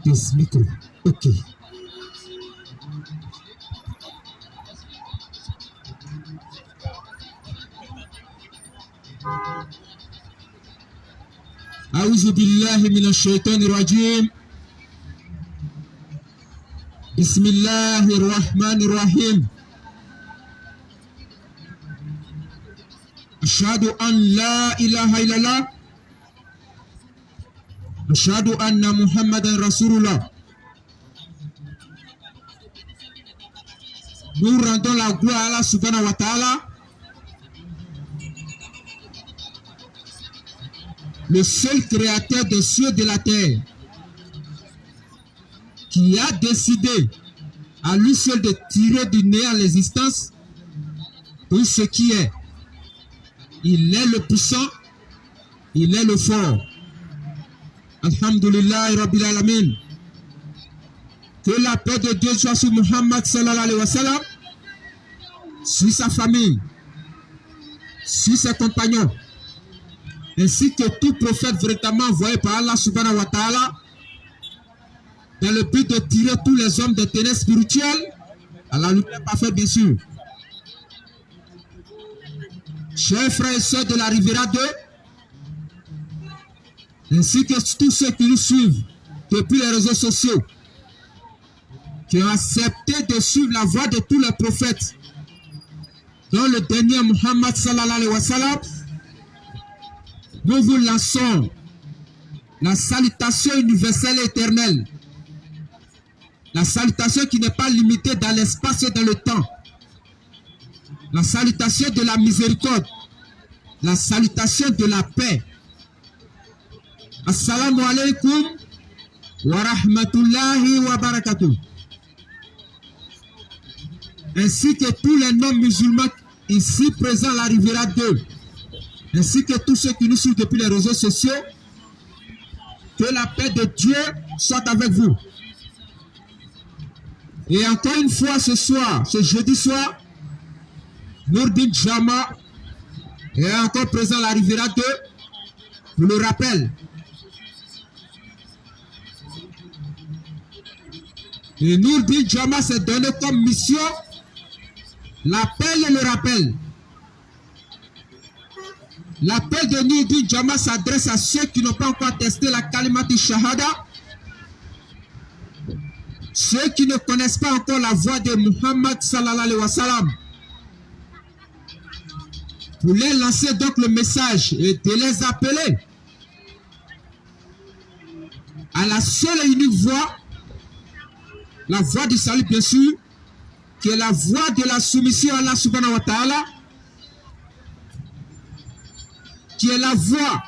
This micro. Ok. أعوذ بالله من الشيطان الرجيم. بسم الله الرحمن الرحيم. أشهد أن لا إله إلا الله. أشهد أن محمدا رسول الله. Nous rendons la gloire à Allah subhanahu wa ta'ala, le seul créateur des cieux et de la terre, qui a décidé à lui seul de tirer du néant l'existence tout ce qui est. Il est le puissant, il est le fort. Alhamdulillah Rabbil Alamin. Que la paix de Dieu soit sur Muhammad sallallahu alayhi wa sallam, sur sa famille, sur ses compagnons, ainsi que tout prophète véritablement envoyé par Allah subhanahu wa ta'ala, dans le but de tirer tous les hommes des ténèbres spirituelles à la lumière parfaite, bien sûr. Chers frères et sœurs de la Riviera 2, ainsi que tous ceux qui nous suivent depuis les réseaux sociaux, qui ont accepté de suivre la voie de tous les prophètes, dont le dernier Muhammad sallallahu alayhi wa sallam, nous vous lançons la salutation universelle et éternelle. La salutation qui n'est pas limitée dans l'espace et dans le temps. La salutation de la miséricorde. La salutation de la paix. Assalamu alaikum wa rahmatullahi wa barakatuh. Ainsi que tous les non-musulmans ici présents à la Riviera 2, ainsi que tous ceux qui nous suivent depuis les réseaux sociaux, que la paix de Dieu soit avec vous. Et encore une fois ce soir, ce jeudi soir, Nourdine Jama est encore présent à la Riviera 2, je le rappelle. Et Nourdine Jama s'est donné comme mission l'appel et le rappel. L'appel de Nourdine Jama s'adresse à ceux qui n'ont pas encore testé la Kalimatu Shahada, ceux qui ne connaissent pas encore la voix de Muhammad sallallahu alayhi wa sallam. Pour les lancer donc le message et de les appeler à la seule et unique voix, la voix du salut bien sûr, qui est la voix de la soumission à Allah subhanahu wa ta'ala, qui est la voix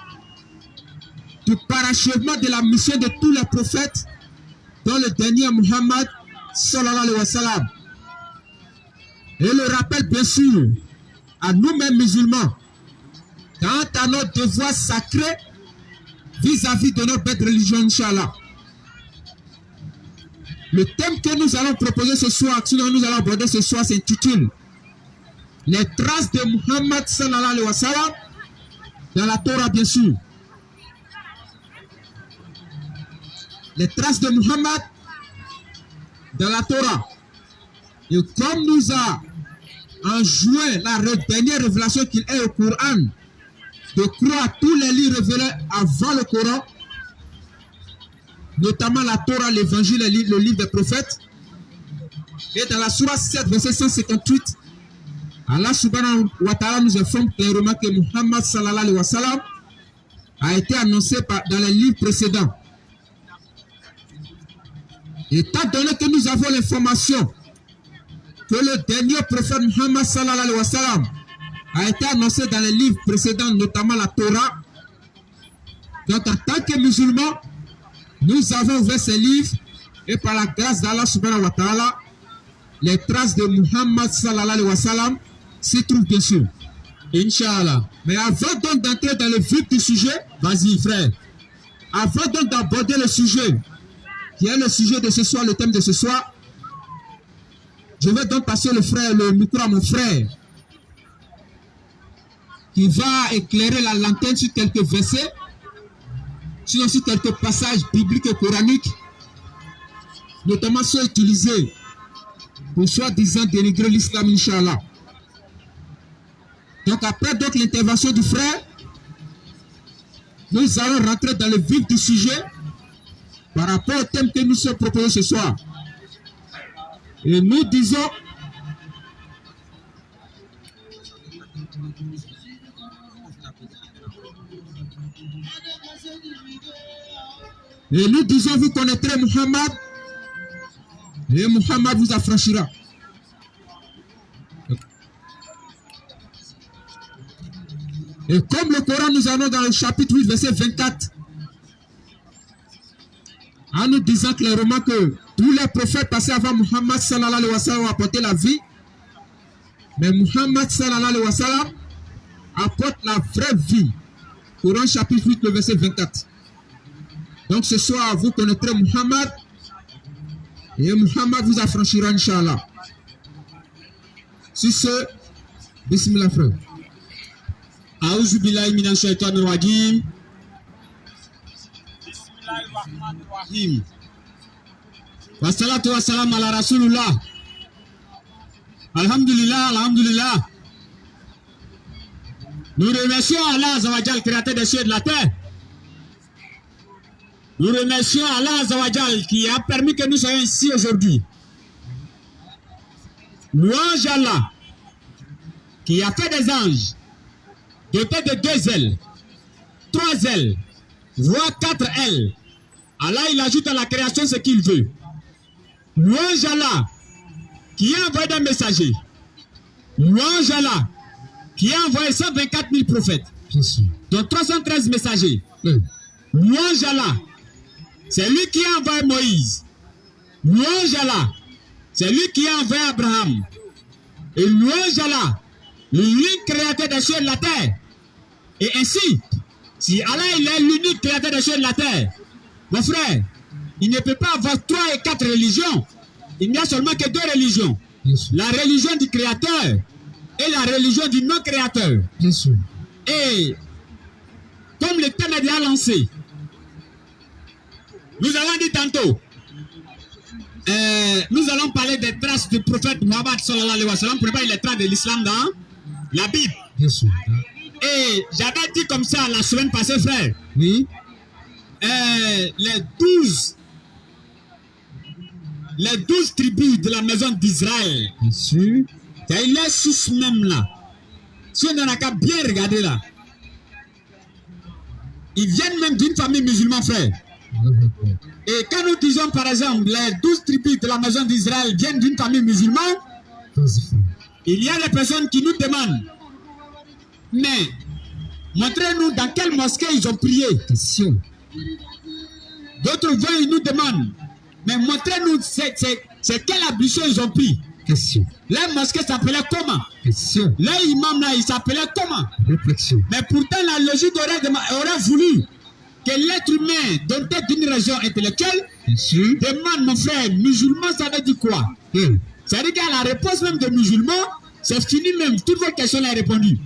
du parachèvement de la mission de tous les prophètes, dont le dernier Muhammad sallallahu alayhi wa sallam. Et le rappel bien sûr à nous-mêmes musulmans, quant à notre devoir sacré vis-à-vis de notre bête religion, Inch'Allah. Le thème que nous allons proposer ce soir, que nous allons aborder ce soir, s'intitule les traces de Muhammad sallallahu alayhi wa sallam dans la Torah, bien sûr. Les traces de Muhammad dans la Torah. Et comme nous a enjoint la dernière révélation qu'il est au Coran, de croire à tous les livres révélés avant le Coran, notamment la Torah, l'évangile et le livre des prophètes. Et dans la Surah 7, verset 158, Allah subhanahu wa ta'ala nous informe clairement que Muhammad sallallahu alayhi wa sallam a été annoncé dans les livres précédents. Étant donné que nous avons l'information que le dernier prophète Muhammad sallallahu alayhi wa sallam a été annoncé dans les livres précédents, notamment la Torah, donc en tant que musulmans, nous avons ouvert ces livres et par la grâce d'Allah subhanahu wa ta'ala, les traces de Muhammad sallallahu alayhi wa sallam s'y trouvent bien sûr. Inch'Allah. Mais avant donc d'entrer dans le vif du sujet, vas-y frère, avant donc d'aborder le sujet, qui est le sujet de ce soir, le thème de ce soir, je vais donc passer le micro à mon frère, qui va éclairer la lanterne sur quelques versets, sur quelques passages bibliques et coraniques, notamment ceux utilisés pour soi-disant dénigrer l'islam, Inch'Allah. Donc après l'intervention du frère, nous allons rentrer dans le vif du sujet par rapport au thème que nous sommes proposés ce soir. Et nous disons vous connaîtrez Muhammad et Muhammad vous affranchira. Et comme le Coran nous allons dans le chapitre 8 verset 24 en nous disant clairement que tous les prophètes passés avant Muhammad sallallahu alayhi wa sallam ont apporté la vie, mais Muhammad sallallahu alayhi wa sallam apporte la vraie vie. Coran chapitre 8 le verset 24. Donc ce soir vous connaîtrez Muhammad et Muhammad vous affranchira, Inch'Allah. Sur ce, bismillah frère. A'udhu billahi minash shaitanir rajim. Bismillahir rahmanir rahim. Wassalatu wassalamu ala rasulullah. Alhamdulillah, alhamdulillah. Nous remercions Allah Azawajal, créateur des cieux et de la terre. Nous remercions Allah Azawajal qui a permis que nous soyons ici aujourd'hui. Louange Allah qui a fait des anges dotés de 2 ailes, 3 ailes, voire 4 ailes. Allah il ajoute à la création ce qu'il veut. Louange Allah qui a envoyé des messagers. Louange Allah qui a envoyé 124 000 prophètes, dont 313 messagers. Louange Allah, c'est lui qui a envoyé Moïse. Louange Allah, c'est lui qui a envoyé Abraham. Et louange Allah, l'unique créateur des cieux et de la terre. Et ainsi, si Allah il est l'unique créateur des cieux et de la terre, mon frère, il ne peut pas avoir 3 et 4 religions. Il n'y a seulement que 2 religions. La religion du créateur et la religion du non-créateur. Et comme le thème est déjà lancé, nous avons dit tantôt, nous allons parler des traces du prophète Muhammad sallallahu alayhi wa sallam, pour ne pas les traces de l'islam dans la Bible. Et j'avais dit comme ça la semaine passée, frère. Oui. Les 12 tribus de la maison d'Israël. Il est sous même là. Si on n'a qu'à bien regarder là, ils viennent même d'une famille musulmane, frère. Et quand nous disons par exemple les 12 tribus de la maison d'Israël viennent d'une famille musulmane, il y a des personnes qui nous demandent, mais montrez-nous dans quelle mosquée ils ont prié. D'autres voient, ils nous demandent, mais montrez-nous c'est quelle ablution ils ont pris. La mosquée s'appelait comment? L'imam là, il s'appelait comment? Mais pourtant la logique aurait voulu que l'être humain doté d'une région intellectuelle demande, mon frère, musulman ça veut dire quoi? Ça veut dire qu'à la réponse même de musulman, c'est fini même, toutes vos questions là répondues.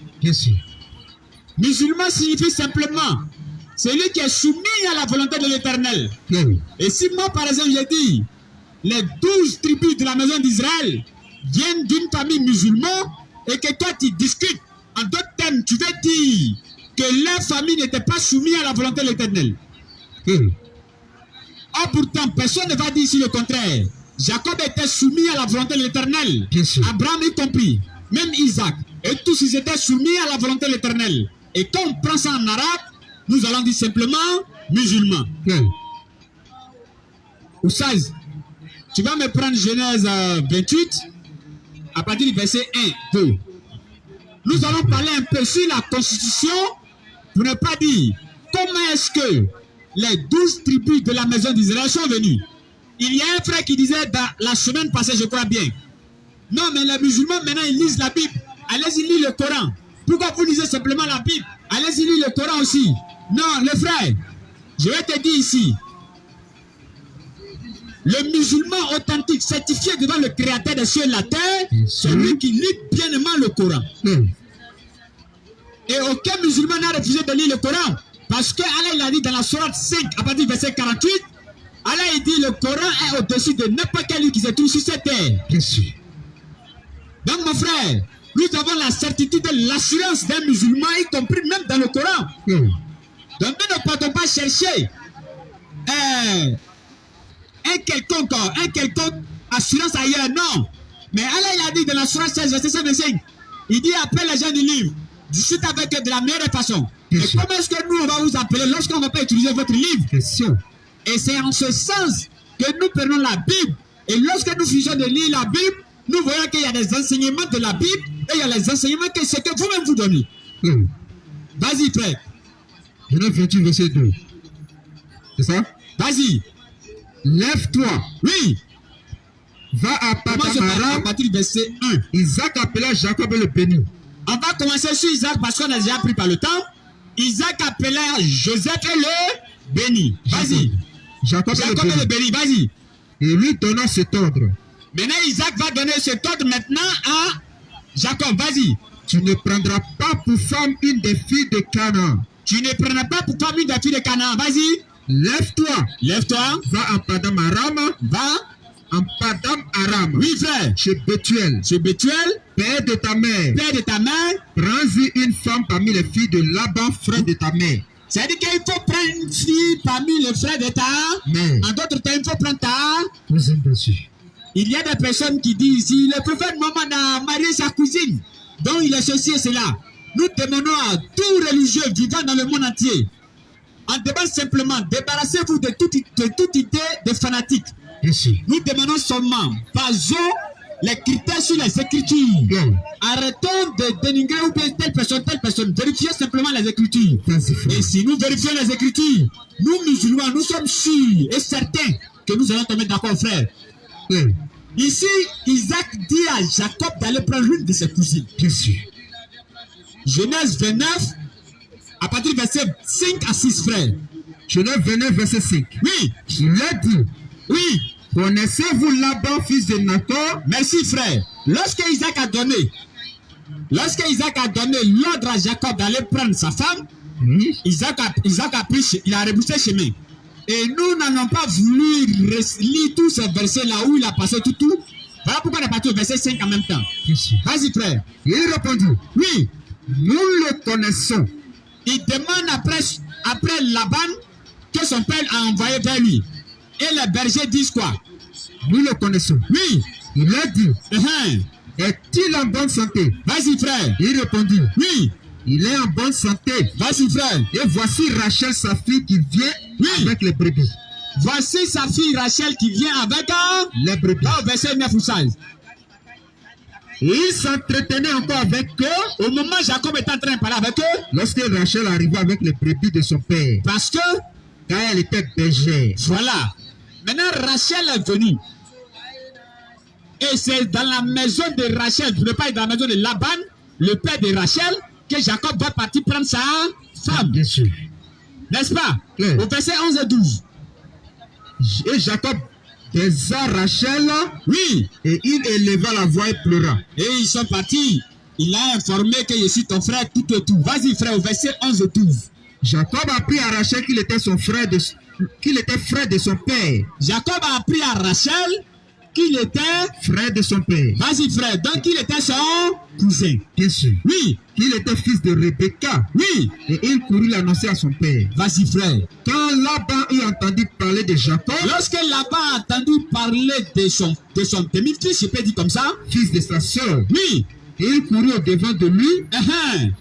Musulman signifie simplement celui qui est soumis à la volonté de l'Éternel. Et si moi par exemple j'ai dit les 12 tribus de la maison d'Israël viennent d'une famille musulmane et que toi tu discutes en d'autres termes, tu veux dire que leur famille n'était pas soumise à la volonté de l'Éternel. Or pourtant personne ne va dire ici le contraire. Jacob était soumis à la volonté de l'Éternel, Abraham y compris, même Isaac, et tous ils étaient soumis à la volonté de l'Éternel. Et quand on prend ça en arabe, nous allons dire simplement musulmans. Oussaz, tu vas me prendre Genèse 28 à partir du verset 1, 2. Nous allons parler un peu sur la constitution pour ne pas dire comment est-ce que les 12 tribus de la maison d'Israël sont venues. Il y a un frère qui disait dans la semaine passée, je crois bien, non mais les musulmans maintenant ils lisent la Bible, allez-y lire le Coran. Pourquoi vous lisez simplement la Bible? Allez-y lire le Coran aussi. Non, le frère, je vais te dire ici, le musulman authentique, certifié devant le créateur des cieux et de la terre, celui qui lit bien le Coran. Et aucun musulman n'a refusé de lire le Coran. Parce que Allah il a dit dans la sourate 5, à partir du verset 48, Allah il dit le Coran est au-dessus de n'importe quel livre qui se trouve sur cette terre. Bien sûr. Donc mon frère, nous avons la certitude de l'assurance d'un musulman, y compris même dans le Coran. Oui. Donc nous ne partons pas chercher un quelconque assurance ailleurs, non. Mais Allah il a dit dans la sourate 16, verset 55, il dit appelle les gens du livre, discute avec eux de la meilleure façon. Et comment est-ce que nous on va vous appeler lorsqu'on ne va pas utiliser votre livre? Question. Et c'est en ce sens que nous prenons la Bible. Et lorsque nous finissons de lire la Bible, nous voyons qu'il y a des enseignements de la Bible et il y a les enseignements que c'est que vous-même vous donnez. Oui. Vas-y, frère. Genèse 28, verset 2. C'est ça? Vas-y. Lève-toi. Oui. Va à Commence à Padan-Aram. partir du verset 1. Isaac appela Jacob et le bénit. On va commencer sur Isaac parce qu'on a déjà pris par le temps. Isaac appela Joseph et le bénit. Vas-y. Jacob Jacob et et le le bénit. bénit. Vas-y. Et lui donna cet ordre. Maintenant, Isaac va donner cet ordre maintenant à Jacob. Vas-y. Tu ne prendras pas pour femme une des filles de Canaan. Tu ne prendras pas pour toi une des filles de Canaan. Vas-y. Lève-toi. Lève-toi. Va à Padan-Aram. Va. En Padan-Aram. Oui, frère. Chez Bethuel. Chez Bethuel, Père de ta mère. père de ta mère. Prends-y une femme parmi les filles de Laban, frère de ta mère. C'est-à-dire qu'il faut prendre une fille parmi les frères de ta Mais, En d'autres temps, il faut prendre ta. troisième verset. Il y a des personnes qui disent si le prophète Mohammed a marié sa cousine, dont il est ceci et cela. Nous demandons à tout religieux vivant dans le monde entier, on demande simplement, débarrassez-vous de toute idée de fanatique. Bien sûr. Nous demandons seulement, basons les critères sur les Écritures. Bien. Arrêtons de dénigrer ou bien telle personne. Vérifions simplement les Écritures. Vas-y, frère. Et si nous vérifions les Écritures, nous musulmans, nous sommes sûrs et certains que nous allons tomber d'accord, frère. Oui. Ici, Isaac dit à Jacob d'aller prendre l'une de ses cousines. Bien sûr. Genèse 29, à partir du verset 5 à 6, frère. Genèse 29, verset 5. Oui, Il a dit, oui, connaissez-vous Laban, fils de Nathor? merci, frère. Lorsque Isaac a donné l'ordre à Jacob d'aller prendre sa femme, Oui. Isaac a pris, il a rebroussé chemin. Et nous n'avons pas voulu lire tous ces versets-là où il a passé tout. Voilà pourquoi on est parti au verset 5 en même temps. Bien sûr. Vas-y, frère. Et il répondit, Oui, nous le connaissons. il demande après Laban que son père a envoyé vers lui. Et les bergers disent quoi? Nous le connaissons. Oui. Il a dit, Uh-huh. est-il en bonne santé? Vas-y, frère. Il répondit, Oui. il est en bonne santé. Vas-y, frère. Et voici Rachel, sa fille, qui vient Oui. avec les brebis. Voici sa fille Rachel qui vient avec Les brebis. là au verset 9 ou 16. Et il s'entretenait encore avec eux Au moment où Jacob est en train de parler avec eux, lorsque Rachel arriva avec les brebis de son père, parce que, car elle était bergère. voilà, maintenant Rachel est venue. Et c'est dans la maison de Rachel, pour ne pas être dans la maison de Laban, le père de Rachel, que Jacob va partir prendre sa femme. Bien sûr. N'est-ce pas? Oui. Au verset 11 et 12. Et Jacob baisa Rachel, Oui. et il éleva la voix et pleura. Et ils sont partis. Il a informé que je suis ton frère, tout et tout. Vas-y, frère, au verset 11 et 12. Jacob apprit à Rachel qu'il était frère de son père. Jacob a appris à Rachel qu'il était. Frère de son père. Vas-y, frère. Donc, il était son cousin. Bien sûr. Oui. Il était fils de Rebecca. Oui. Et il courut l'annoncer à son père. Vas-y, frère. Quand Laban eut entendu parler de Jacob, Lorsque Laban a entendu parler de son demi-fils, je peux dire comme ça. fils de sa sœur, Oui. il courut au devant de lui Uh-huh.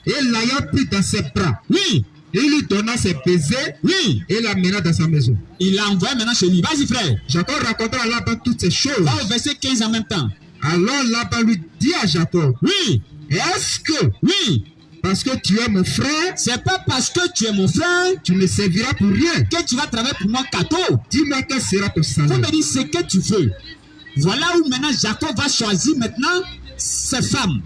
et l'ayant pris dans ses bras. Oui. Il lui donna ses baisers Oui. et l'amena dans sa maison. Il l'a envoyé maintenant chez lui. Vas-y, frère. Jacob raconta à Laban toutes ces choses. Va au verset 15 en même temps. Alors Laban lui dit à Jacob, Oui. est-ce que Oui. parce que tu es mon frère, C'est pas parce que tu es mon frère tu ne serviras pour rien? que tu vas travailler pour moi, Kato. Dis-moi quel sera ton Faut salaire. me dire ce que tu veux. Voilà où maintenant Jacob va choisir maintenant ses femmes.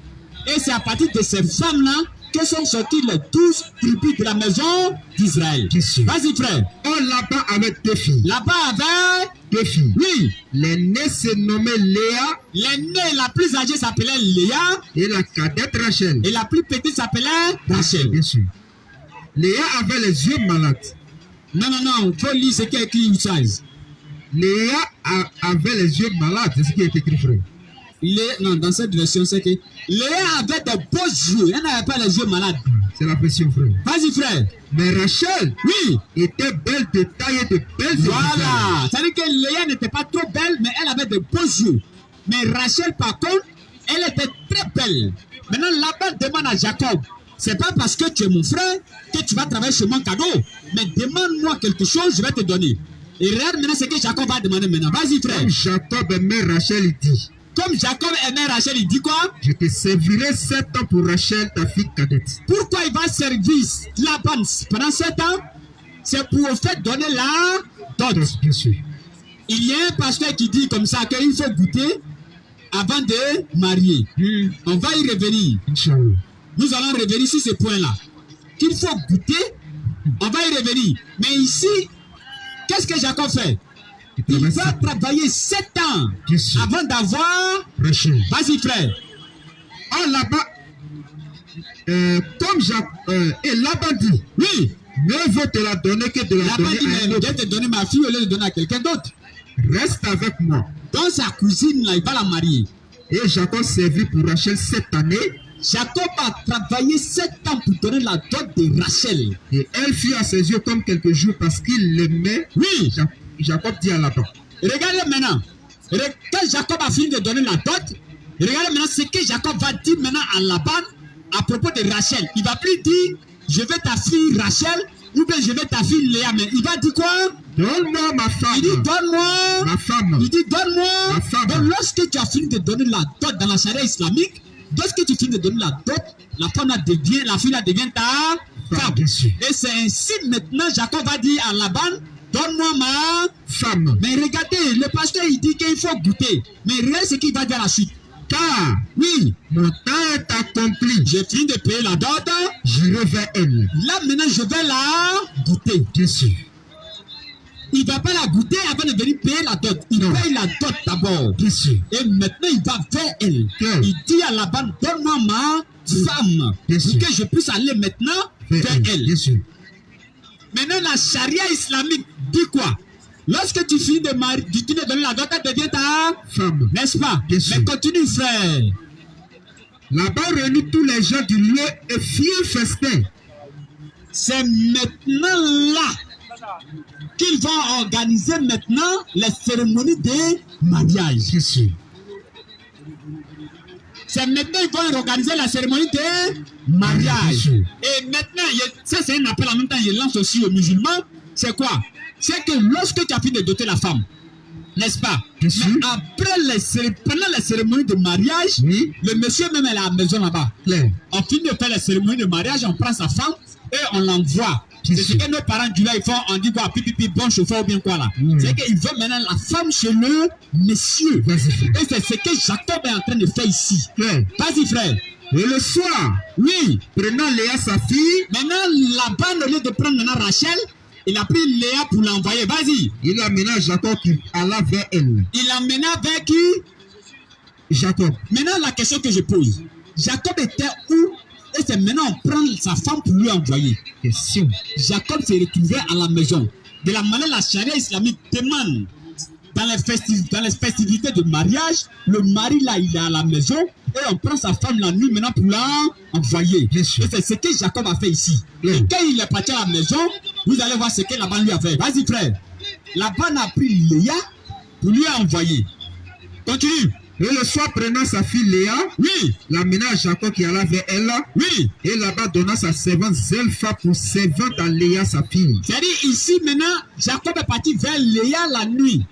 Et c'est à partir de ces femmes-là que sont sorties les 12 tribus de la maison d'Israël. Bien sûr. Vas-y, frère. Oh, Laban avait deux filles. Là-bas avait 2 filles. Oui. L'aînée se nommait Léa L'aînée, la plus âgée s'appelait Léa. et la cadette Rachel. Et la plus petite s'appelait Rachel. Bien sûr. Léa avait les yeux malades. Non, non, non. Il faut lire ce qui est écrit une chose. Léa avait les yeux malades. C'est ce qui est écrit, frère. Non, dans cette version, c'est que Léa avait de beaux yeux. Elle n'avait pas les yeux malades. C'est la pression, frère. Vas-y, frère. Mais Rachel Oui. était belle de taille et de belles Voilà. C'est-à-dire que Léa n'était pas trop belle, mais elle avait de beaux yeux. Mais Rachel, par contre, elle était très belle. Maintenant, Laban demande à Jacob, c'est pas parce que tu es mon frère que tu vas travailler sur mon cadeau, mais demande-moi quelque chose, je vais te donner. Et regarde maintenant ce que Jacob va demander maintenant. Vas-y, frère. Comme Jacob aimait Rachel, il dit, Comme Jacob aimait Rachel, il dit quoi? je te servirai 7 ans pour Rachel, ta fille cadette. Pourquoi il va servir Laban pendant 7 ans? C'est pour au fait donner la dot. Bien sûr. Il y a un pasteur qui dit comme ça qu'il faut goûter avant de marier. On va y revenir. Inch'Allah. Nous allons revenir sur ce point-là. Qu'il faut goûter, on va y revenir. Mais ici, qu'est-ce que Jacob fait? Il va travailler 7 ans avant d'avoir Rachel. Vas-y, frère. Oh, là-bas, comme Jacob, et Laban dit, Oui. mieux vaut te la donner que de la Laban donner dit, à mais un je vais autre. te donner ma fille au lieu de donner à quelqu'un d'autre. Reste avec moi. Dans sa cousine, là, il va la marier. Et Jacob servit pour Rachel 7 années. Jacob a travaillé 7 ans pour donner la dot de Rachel. Et elle fut à ses yeux comme quelques jours parce qu'il l'aimait. Oui. Jacob dit à Laban. Regardez maintenant. Quand Jacob a fini de donner la dot, regardez maintenant ce que Jacob va dire maintenant à Laban à propos de Rachel. Il va plus dire, je veux ta fille Rachel ou bien je veux ta fille Léa. Mais il va dire quoi? Donne-moi ma femme. Il dit, donne-moi. Ma femme. Il dit, donne-moi. Ma femme. Donc lorsque tu as fini de donner la dot dans la charia islamique, lorsque tu finis de donner la dot, la fille là devient ta femme. Et c'est ainsi maintenant Jacob va dire à Laban, donne-moi ma femme. Mais regardez, le pasteur il dit qu'il faut goûter. Mais regardez ce qu'il va dire à la suite. Car oui, mon temps est accompli. J'ai fini de payer la dot. J'irai vers elle. Là maintenant je vais la goûter. Bien sûr. Il ne va pas la goûter avant de venir payer la dot. Il paye la dot d'abord. Bien sûr. Et maintenant il va vers elle. Il dit à Laban, donne-moi ma femme. Pour que je puisse aller maintenant vers elle. Bien sûr. Maintenant la charia islamique dit quoi? Lorsque tu finis de marier, tu finis de donner la dot, elle devient ta femme. N'est-ce pas? Bien sûr. Mais continue, frère. Là-bas réunit tous les gens du lieu et fit un festin. C'est maintenant là qu'ils vont organiser maintenant les cérémonies de mariage. Bien sûr. C'est maintenant qu'ils vont organiser la cérémonie de mariage. Et maintenant, ça c'est un appel en même temps, je lance aussi aux musulmans. C'est quoi? C'est que lorsque tu as fini de doter la femme, n'est-ce pas? Mais après pendant les cérémonies de mariage, le monsieur même est à la maison là-bas. On finit de faire les cérémonies de mariage, on prend sa femme et on l'envoie. C'est ce que nos parents du là ils font, on dit quoi, pipi, bon chauffeur ou bien quoi là. C'est qu'ils veulent maintenant la femme chez le monsieur. Et c'est ce que Jacob est en train de faire ici. Vas-y frère. Et le soir, oui, prenant Léa sa fille, maintenant Laban au lieu de prendre maintenant Rachel, il a pris Léa pour l'envoyer. Vas-y. Il amena Jacob qui alla vers elle. Il amena vers qui? Jacob. Maintenant la question que je pose, Jacob était où? Et c'est maintenant on prend sa femme pour lui envoyer. Question. Jacob s'est retrouvé à la maison. De la manière la charia islamique demande dans les festivités de mariage, le mari là il est à la maison et on prend sa femme la nuit maintenant pour l'envoyer. Et c'est ce que Jacob a fait ici. Et quand il est parti à la maison, vous allez voir ce que Laban lui a fait. Vas-y frère. Laban a pris Léa pour lui envoyer. Continue. Et le soir, prenant sa fille Léa, l'amena à Jacob qui alla vers elle, et là-bas donna sa servante Zelpha pour servante à Léa sa fille. C'est-à-dire ici maintenant, Jacob est parti vers Léa la nuit.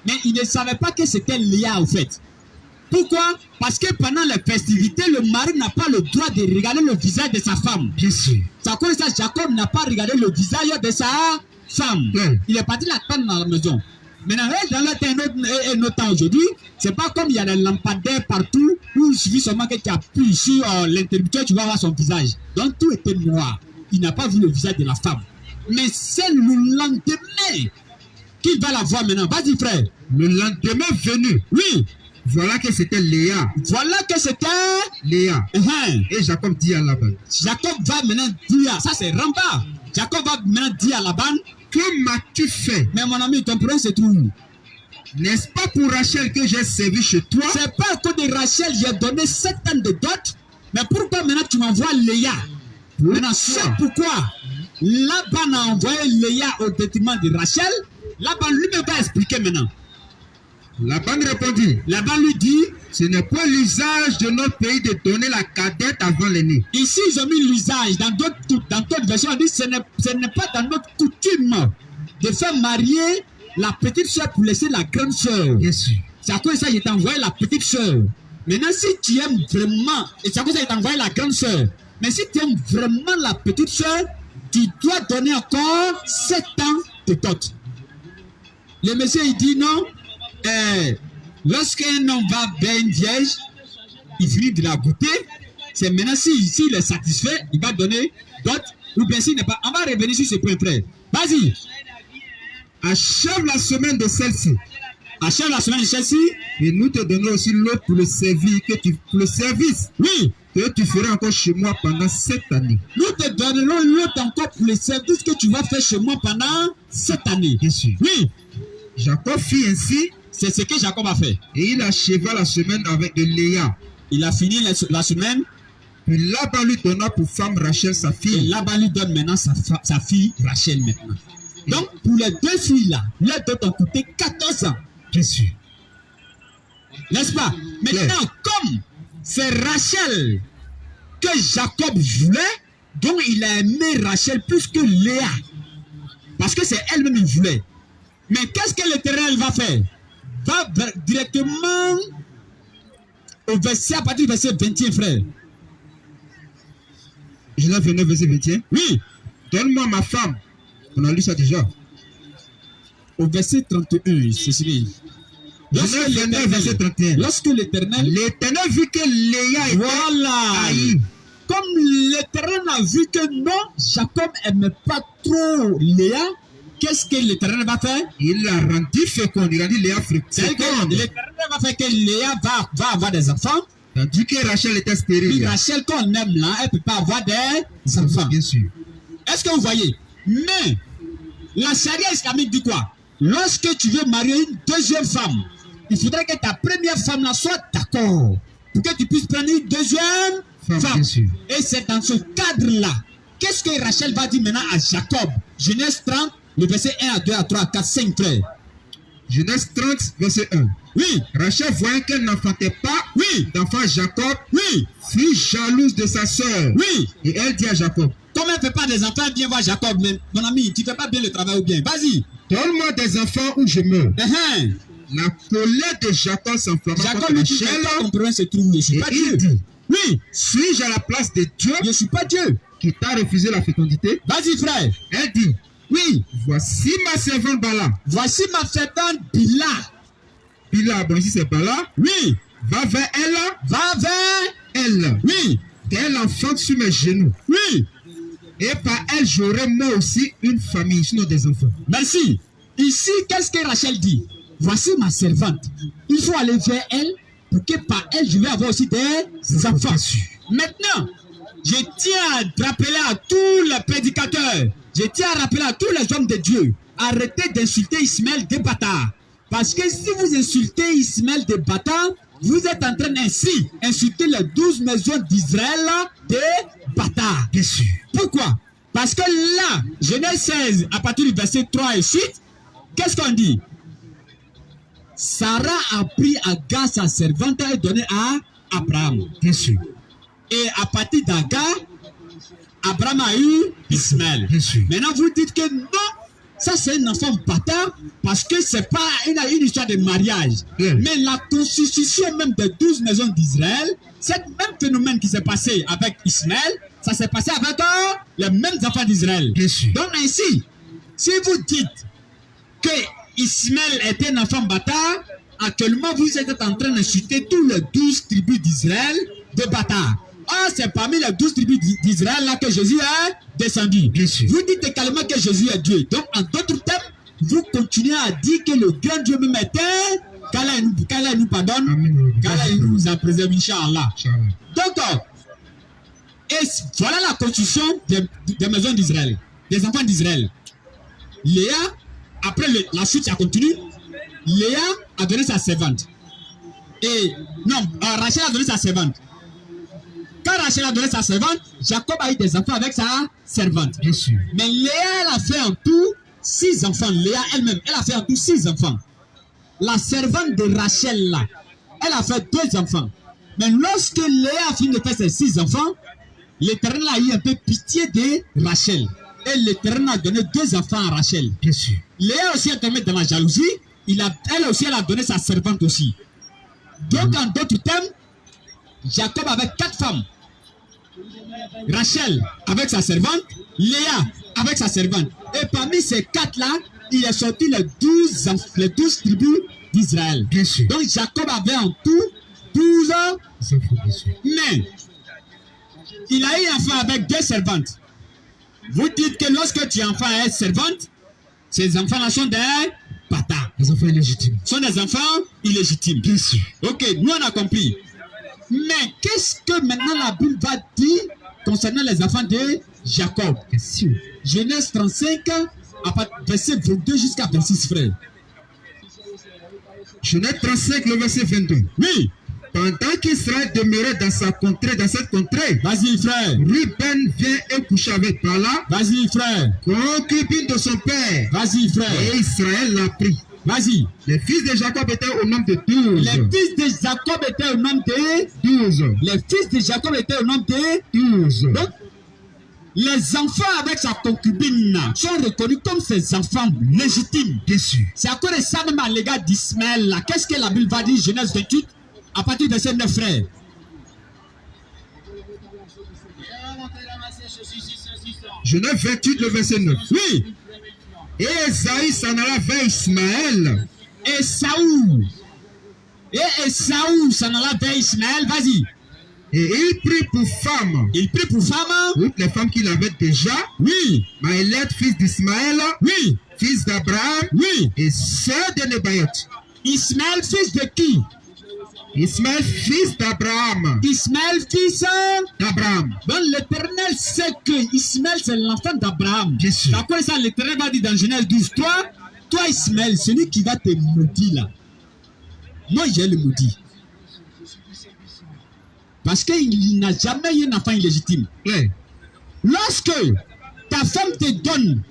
Mais il ne savait pas que c'était Léa en fait. Pourquoi? Parce que pendant les festivités, le mari n'a pas le droit de regarder le visage de sa femme. Bien sûr. C'est à cause de ça, Jacob n'a pas regardé le visage de sa femme. Il est parti l'attendre dans la maison. Maintenant, dans notre temps aujourd'hui, c'est pas comme il y a des lampadaires partout où il suffit seulement que tu appuies sur l'interrupteur, tu vas voir son visage. Donc tout était noir. Il n'a pas vu le visage de la femme. Mais c'est le lendemain qu'il va la voir maintenant. Vas-y, frère. Le lendemain venu, Oui. voilà que c'était Léa. Voilà que c'était... Léa. Et Jacob dit à Laban. Jacob va maintenant dire, ça c'est Ramba. Jacob va maintenant dire à Laban, que m'as-tu fait? mais mon ami, ton problème se trouve. N'est-ce pas pour Rachel que j'ai servi chez toi? C'est pas à cause de Rachel, j'ai donné 7 ans de dot. Mais pourquoi maintenant tu m'envoies Léa? Maintenant, c'est pourquoi Laban a envoyé Léa au détriment de Rachel. Laban lui-même va expliquer maintenant. Laban répondit. Laban lui dit, ce n'est pas l'usage de notre pays de donner la cadette avant l'aîné. Ici, ils ont mis l'usage. Dans d'autres versions, on dit ce n'est pas dans notre coutume de faire marier la petite soeur pour laisser la grande soeur. Bien sûr. C'est à cause de ça que je t'ai envoyé la petite soeur. Maintenant, si tu aimes vraiment, et c'est à cause de ça que je t'ai envoyé la grande soeur. Mais si tu aimes vraiment la petite soeur, tu dois donner encore 7 ans de dot. Le monsieur, il dit non. Lorsqu'un homme va vers une vierge, il finit de la goûter. C'est maintenant, s'il est satisfait, il va donner dot. Ou bien s'il n'est pas. On va revenir sur ce point, frère. Vas-y. Achève la semaine de celle-ci. Achève la semaine de celle-ci. Et nous te donnerons aussi l'autre pour le service Oui. Que tu feras encore chez moi pendant 7 années. Nous te donnerons l'autre encore pour le service que tu vas faire chez moi pendant 7 années. Bien sûr. Oui. Jacob fit ainsi. C'est ce que Jacob a fait. Et il acheva la semaine avec de Léa. Il a fini la semaine. Puis Laban lui donna pour femme Rachel sa fille. Et Laban lui donne maintenant sa fille Rachel maintenant. Donc pour les deux filles-là, les deux ont coûté 14 ans. Bien sûr. N'est-ce pas? Maintenant, comme c'est Rachel que Jacob voulait, donc il a aimé Rachel plus que Léa. Parce que c'est elle-même qu'il voulait. Mais qu'est-ce que l'Éternel va faire? Va directement au verset, à partir du verset 21, frère. Genèse 29, verset 21. Oui. Donne-moi ma femme. On a lu ça déjà. Au verset 31, c'est celui. Genèse 29, verset 31. Lorsque l'Éternel vit que Léa était haïe. Comme l'Éternel a vu que non, Jacob n'aimait pas trop Léa, qu'est-ce que l'Éternel va faire? Il la rendit féconde. Il a dit Léa féconde. L'Éternel va faire que Léa va avoir des enfants. Tandis que Rachel était stérile. Rachel qu'on aime là, elle ne peut pas avoir des enfants. Bien sûr. Est-ce que vous voyez? Mais la charia islamique dit quoi? Lorsque tu veux marier une deuxième femme, il faudrait que ta première femme là soit d'accord pour que tu puisses prendre une deuxième femme. Et c'est dans ce cadre-là. Qu'est-ce que Rachel va dire maintenant à Jacob? Genèse 30, le verset 1 à 2 à 3 à 4, 5 frères. Genèse 30, verset 1. Oui. Rachel, voyant qu'elle n'enfantait pas d'enfant Jacob, fut jalouse de sa soeur. Oui. Et elle dit à Jacob, comme elle ne fait pas des enfants, viens voir Jacob. Mais mon ami, tu ne fais pas bien le travail ou bien? Vas-y. Donne-moi des enfants ou je meurs. La colère de Jacob s'enflamma contre Rachel. Ton problème se trouve, je suis pas Dieu. Dit, oui. Suis-je à la place de Dieu? Je ne suis pas Dieu. Qui t'a refusé la fécondité? Vas-y, frère. Elle dit, oui. Voici ma servante Bala. Voici ma servante Bila. Bila, bon ici c'est Bala. Oui. Va vers elle. Va vers elle. Oui. Qu'elle enfante sur mes genoux. Oui. Et par elle, j'aurai moi aussi une famille, sinon des enfants. Merci. Ici, qu'est-ce que Rachel dit? Voici ma servante. Il faut aller vers elle pour que par elle, je vais avoir aussi des enfants. Maintenant, je tiens à rappeler à tous les prédicateurs, je tiens à rappeler à tous les hommes de Dieu, arrêtez d'insulter Ismaël des bâtards. Parce que si vous insultez Ismaël des bâtards, vous êtes en train ainsi d'insulter les 12 maisons d'Israël des bâtards. Bien sûr. Pourquoi? Parce que là, Genèse 16, à partir du verset 3 et 8, qu'est-ce qu'on dit? Sarah a pris Agar, sa servante, et donné à Abraham. Bien sûr. Et à partir d'Agar, Abraham a eu Ismaël. Bien sûr. Maintenant, vous dites que non, ça c'est un enfant bâtard parce que c'est pas une histoire de mariage. Bien. Mais la constitution même des 12 maisons d'Israël, c'est le même phénomène qui s'est passé avec Ismaël, ça s'est passé avec les mêmes enfants d'Israël. Bien sûr. Donc ainsi, si vous dites que Ismaël était un enfant bâtard, actuellement vous êtes en train d'insulter tous les 12 tribus d'Israël de bâtards. Ah, c'est parmi les 12 tribus d'Israël là que Jésus est descendu. Bien sûr. Vous dites également que Jésus est Dieu. Donc, en d'autres termes, vous continuez à dire que le grand Dieu me mettait, qu'Allah nous pardonne, qu'Allah nous en préserve, Inch'Allah. Donc, et voilà la constitution des maisons d'Israël, des enfants d'Israël. Léa, après la suite, ça continue. Léa a donné sa servante. Et non, Rachel a donné sa servante. Quand Rachel a donné sa servante, Jacob a eu des enfants avec sa servante. Bien sûr. Mais Léa, elle a fait en tout 6 enfants. Léa elle-même, elle a fait en tout 6 enfants. La servante de Rachel, là, elle a fait 2 enfants. Mais lorsque Léa a fini de faire ses 6 enfants, l'Éternel a eu un peu pitié de Rachel. Et l'Éternel a donné 2 enfants à Rachel. Bien sûr. Léa aussi est tombée dans la jalousie. Elle aussi, elle a donné sa servante aussi. Donc, en d'autres termes, Jacob avait 4 femmes. Rachel avec sa servante, Léa avec sa servante. Et parmi ces 4-là, il est sorti les 12 tribus d'Israël. Bien sûr. Donc, Jacob avait en tout 12 ans. Mais, il a eu un enfant avec 2 servantes. Vous dites que lorsque tu as un enfant avec servante, ces enfants-là sont des bâtards. Les enfants illégitimes. Sont des enfants illégitimes. Bien sûr. Ok, nous on a compris. Mais qu'est-ce que maintenant la Bible va dire concernant les enfants de Jacob? Bien sûr. Genèse 35, à partir verset 22 jusqu'à 26, frère. Genèse 35, le verset 22. Oui. Pendant qu'Israël demeurait dans cette contrée, Vas-y, frère. Ruben vient et coucha avec Bala, Vas-y, frère. concubine de son père. Vas-y, frère. Et Israël l'a pris. Vas-y. Les fils de Jacob étaient au nombre de 12. Les fils de Jacob étaient au nombre de 12. Les fils de Jacob étaient au nombre de 12. Donc, les enfants avec sa concubine sont reconnus comme ses enfants légitimes. Bien sûr. C'est à cause de ça même à l'égard d'Ismaël. Qu'est-ce que la Bible va dire, Genèse 28, à partir de ces 9 frères? Genèse 28, le verset 9. Oui. Et Esaïe s'en alla vers Ismaël. Esaü s'en alla vers Ismaël. Vas-y. Et il prit pour femme. Il prit pour femme. Toutes les femmes qu'il avait déjà. Oui. Maëleth, fils d'Ismaël. Oui. Fils d'Abraham. Oui. Et sœur de Nebaïot. Ismaël, fils de qui? Ismaël, fils d'Abraham. Ismaël, fils d'Abraham. Donc l'Éternel sait que Ismaël, c'est l'enfant d'Abraham. Bien sûr. D'accord, ça, l'Éternel va dire dans Genèse 12, toi Ismaël, celui qui va te maudire là. Moi, j'ai le maudit. Parce qu'il n'a jamais eu un enfant illégitime. Ouais. Lorsque ta femme te donne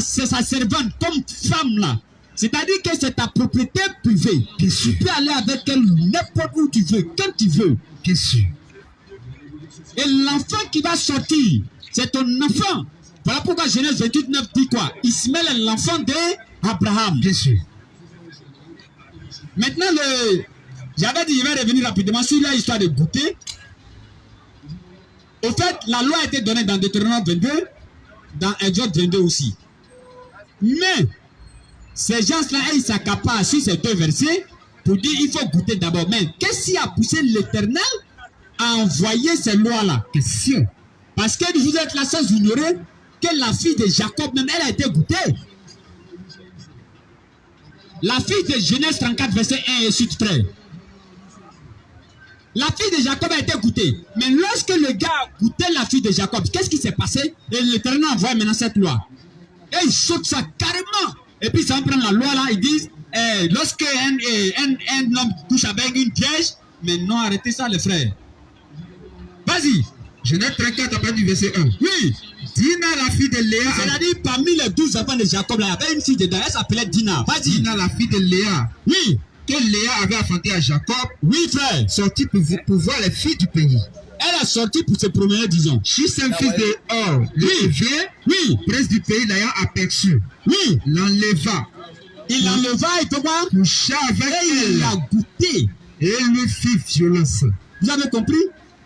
sa servante comme femme là, c'est-à-dire que c'est ta propriété privée. Tu peux aller avec elle n'importe où tu veux, quand tu veux. Bien sûr. Et l'enfant qui va sortir, c'est ton enfant. Voilà pourquoi Genèse 29 dit quoi? Ismaël est l'enfant d'Abraham. Bien sûr. Maintenant, j'avais dit, je vais revenir rapidement sur l'histoire de goûter. Au fait, la loi a été donnée dans Deutéronome 22, dans Exode 22 aussi. Mais, ces gens-là, ils s'accaparent sur ces 2 versets pour dire qu'il faut goûter d'abord. Mais qu'est-ce qui a poussé l'Éternel à envoyer ces lois-là? Question. Parce que vous êtes là sans ignorer que la fille de Jacob, même elle a été goûtée. La fille de Genèse 34, verset 1 et suite, frère. La fille de Jacob a été goûtée. Mais lorsque le gars a goûté la fille de Jacob, qu'est-ce qui s'est passé? Et l'Éternel envoie maintenant cette loi. Et il saute ça carrément. Et puis ça va prendre la loi là, ils disent, lorsque un homme couche avec une vierge, mais non, arrêtez ça les frères. Vas-y. Genèse 34, à partir du verset 1. Oui. Dina, la fille de Léa. C'est-à-dire, parmi les 12 enfants de Jacob, là, il y avait une fille dedans, elle s'appelait Dina. Vas-y. Dina, la fille de Léa. Oui. Que Léa avait enfanté à Jacob. Oui, frère. Sortie pour voir les filles du pays. Elle est sortie pour se promener, disons. Fils un fils de Or, le vient, oui, prince du pays l'ayant aperçu, oui, l'enleva. Il l'enleva et comment? Coucha avec elle. Il a goûté. Et lui fit violence. Vous avez compris?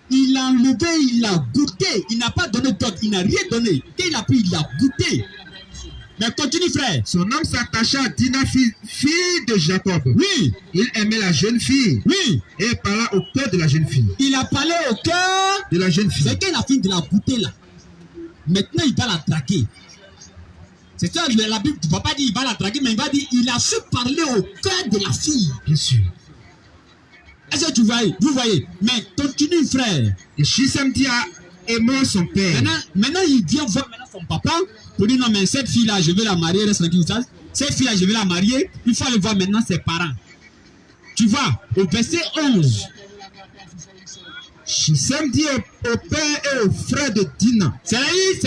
Il l'a enlevé, il l'a goûté. Il n'a pas donné d'autre, il n'a rien donné. Quand il a pris, il a goûté. Mais continue, frère. Son homme s'attacha à Dina, fille de Jacob. Oui. Il aimait la jeune fille. Oui. Et parla au cœur de la jeune fille. Il a parlé au cœur de la jeune fille. C'est qu'il a fini de la goûter là. Maintenant, il va la traquer. C'est ça, la Bible ne va pas dire il va la draguer, mais il va dire il a su parler au cœur de la fille. Bien sûr. Est-ce que tu vois? Vous voyez? Mais continue, frère. Et Shissem dit à aimer son père. Maintenant, il vient voir son papa pour dire non, mais cette fille-là, je vais la marier, reste tranquille. Cette fille-là, je vais la marier. Il faut aller voir maintenant ses parents. Tu vois, au verset 11. Shissem dit au père et au frère de Dina. C'est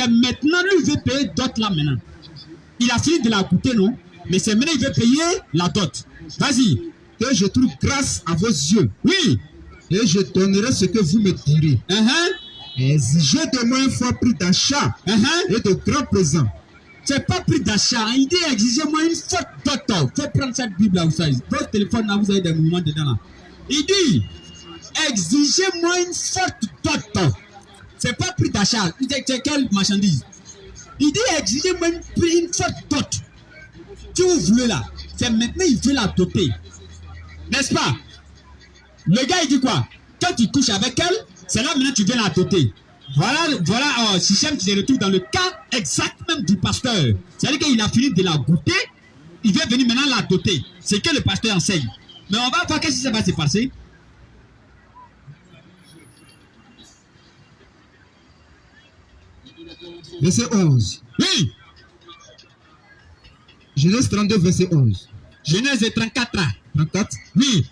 maintenant, lui, il veut payer dot là maintenant. Il a fini de la goûter, non? Mais c'est maintenant, il veut payer la dot. Vas-y. Que je trouve grâce à vos yeux. Oui. Et je donnerai ce que vous me direz. Exigez de moi un fort prix d'achat et de grands présents. C'est pas prix d'achat. Il dit exigez-moi une forte dot. Faut prendre cette Bible là, vous savez. Votre téléphone là, vous avez des mouvements dedans là. Il dit exigez-moi une forte dot. C'est pas prix d'achat. C'est quelle marchandise? Il dit exigez-moi une forte dot. Si vous voulez là, c'est maintenant il veut la doter. N'est-ce pas? Le gars il dit quoi? Quand tu couches avec elle, c'est là maintenant tu viens la doter. Voilà, Shichem qui se retrouve dans le cas exact même du pasteur. C'est-à-dire qu'il a fini de la goûter, il vient venir maintenant la doter. C'est que le pasteur enseigne. Mais on va voir qu'est-ce qui va se passer. Verset 11. Oui. Genèse 32, verset 11. Genèse 34. 34. Oui.